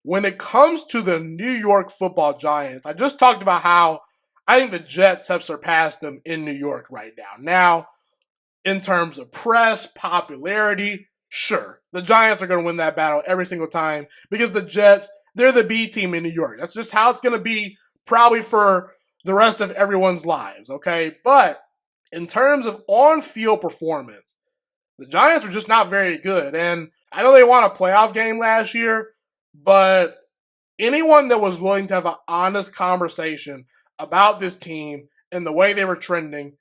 when it comes to the New York Football Giants, I just talked about how I think the Jets have surpassed them in New York right now. Now, in terms of press, popularity, sure, the Giants are going to win that battle every single time because the Jets, they're the B team in New York. That's just how it's going to be probably for the rest of everyone's lives, okay? But in terms of on-field performance, the Giants are just not very good. And I know they won a playoff game last year, but anyone that was willing to have an honest conversation about this team and the way they were trending,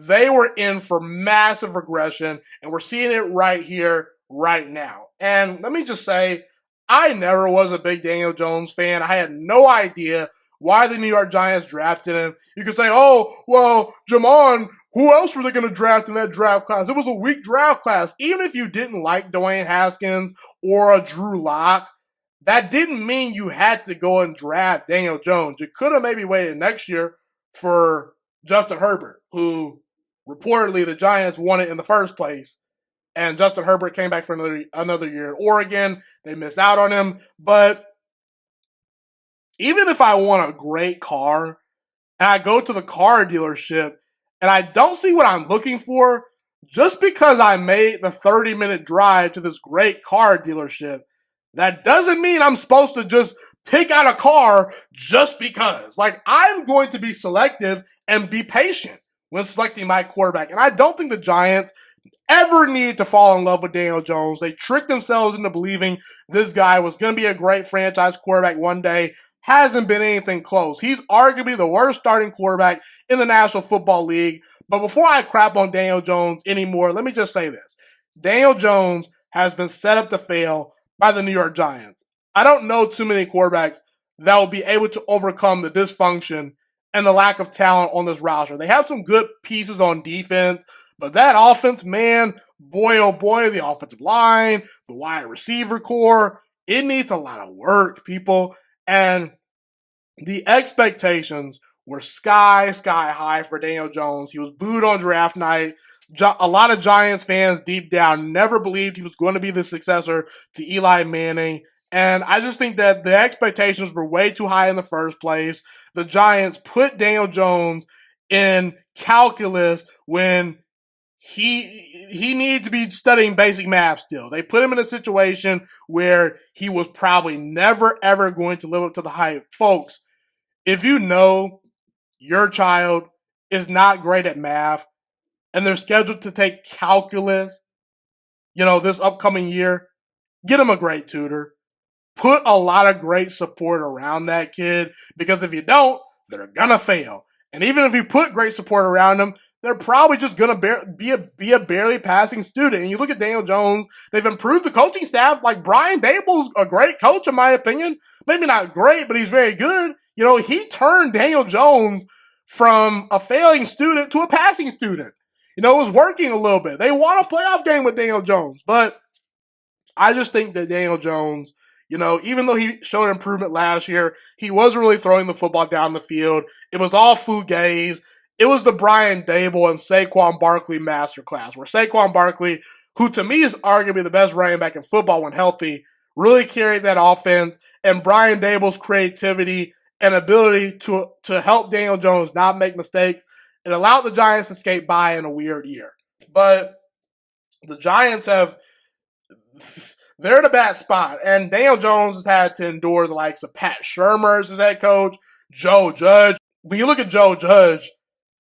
they were in for massive regression, and we're seeing it right here, right now. And let me just say, I never was a big Daniel Jones fan. I had no idea why the New York Giants drafted him. You could say, oh, well, Jamon, who else were they going to draft in that draft class? It was a weak draft class. Even if you didn't like Dwayne Haskins or a Drew Lock, that didn't mean you had to go and draft Daniel Jones. You could have maybe waited next year for Justin Herbert, who reportedly the Giants wanted in the first place. And Justin Herbert came back for another year at Oregon. They missed out on him. But even if I want a great car and I go to the car dealership and I don't see what I'm looking for, just because I made the 30-minute drive to this great car dealership, that doesn't mean I'm supposed to just pick out a car just because. Like, I'm going to be selective and be patient when selecting my quarterback. And I don't think the Giants ever needed to fall in love with Daniel Jones. They tricked themselves into believing this guy was going to be a great franchise quarterback one day. Hasn't been anything close. He's arguably the worst starting quarterback in the National Football League. But before I crap on Daniel Jones anymore, let me just say this. Daniel Jones has been set up to fail by the New York Giants. I don't know too many quarterbacks that will be able to overcome the dysfunction and the lack of talent on this roster. They have some good pieces on defense, but that offense, man, boy, oh boy, the offensive line, the wide receiver core, it needs a lot of work, people. And the expectations were sky high for Daniel Jones. He was booed on draft night. A lot of Giants fans deep down never believed he was going to be the successor to Eli Manning. And I just think that the expectations were way too high in the first place. The Giants put Daniel Jones in calculus when he needed to be studying basic math still. They put him in a situation where he was probably never, ever going to live up to the hype. Folks, if you know your child is not great at math and they're scheduled to take calculus, this upcoming year, get them a great tutor. Put a lot of great support around that kid, because if you don't, they're going to fail. And even if you put great support around them, they're probably just going to be a barely passing student. And you look at Daniel Jones, they've improved the coaching staff. Like, Brian Dable's a great coach, in my opinion. Maybe not great, but he's very good. He turned Daniel Jones from a failing student to a passing student. It was working a little bit. They won a playoff game with Daniel Jones. But I just think that Daniel Jones, even though he showed improvement last year, he wasn't really throwing the football down the field. It was all fugazi. It was the Brian Dable and Saquon Barkley masterclass, where Saquon Barkley, who to me is arguably the best running back in football when healthy, really carried that offense. And Brian Dable's creativity and ability to help Daniel Jones not make mistakes, it allowed the Giants to skate by in a weird year. But the Giants they're in a bad spot. And Daniel Jones has had to endure the likes of Pat Shurmur as his head coach, Joe Judge. When you look at Joe Judge,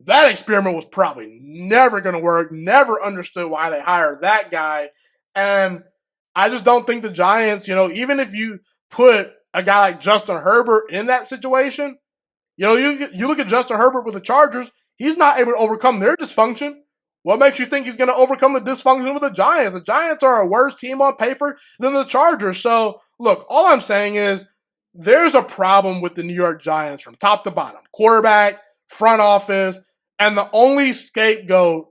that experiment was probably never going to work. Never understood why they hired that guy. And I just don't think the Giants, even if you put a guy like Justin Herbert in that situation, you look at Justin Herbert with the Chargers, he's not able to overcome their dysfunction. What makes you think he's going to overcome the dysfunction with the Giants? The Giants are a worse team on paper than the Chargers. So, look, all I'm saying is there's a problem with the New York Giants from top to bottom. Quarterback, front office, and the only scapegoat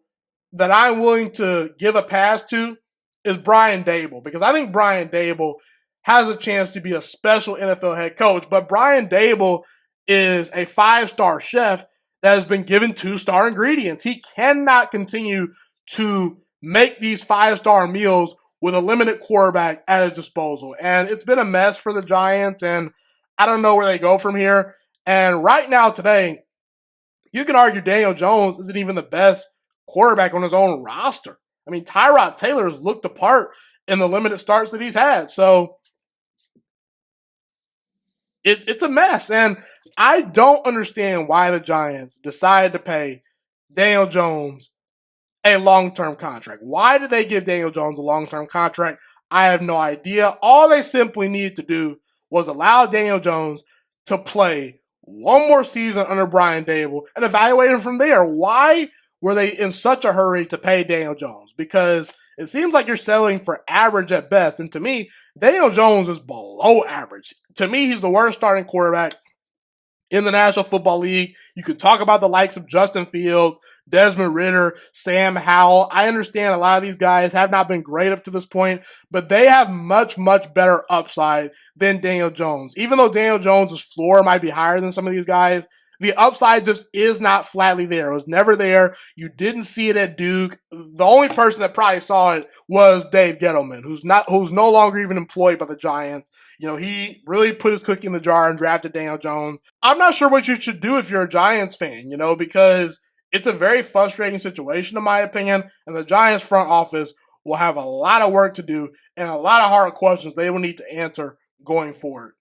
that I'm willing to give a pass to is Brian Dable, because I think Brian Dable has a chance to be a special NFL head coach. But Brian Dable is a 5-star chef that has been given 2-star ingredients. He cannot continue to make these 5-star meals with a limited quarterback at his disposal. And it's been a mess for the Giants, and I don't know where they go from here. And right now, today, you can argue Daniel Jones isn't even the best quarterback on his own roster. I mean, Tyrod Taylor has looked the part in the limited starts that he's had. So it's a mess. And I don't understand why the Giants decided to pay Daniel Jones a long-term contract. Why did they give Daniel Jones a long-term contract? I have no idea. All they simply needed to do was allow Daniel Jones to play one more season under Brian Dable and evaluate him from there. Why were they in such a hurry to pay Daniel Jones? Because it seems like you're selling for average at best. And to me, Daniel Jones is below average. To me, he's the worst starting quarterback in the National Football League. You could talk about the likes of Justin Fields, Desmond Ridder, Sam Howell. I understand a lot of these guys have not been great up to this point, but they have much, much better upside than Daniel Jones. Even though Daniel Jones' floor might be higher than some of these guys, the upside just is not flatly there. It was never there. You didn't see it at Duke. The only person that probably saw it was Dave Gettleman, who's no longer even employed by the Giants. You know, he really put his cookie in the jar and drafted Daniel Jones. I'm not sure what you should do if you're a Giants fan, because it's a very frustrating situation, in my opinion, and the Giants front office will have a lot of work to do and a lot of hard questions they will need to answer going forward.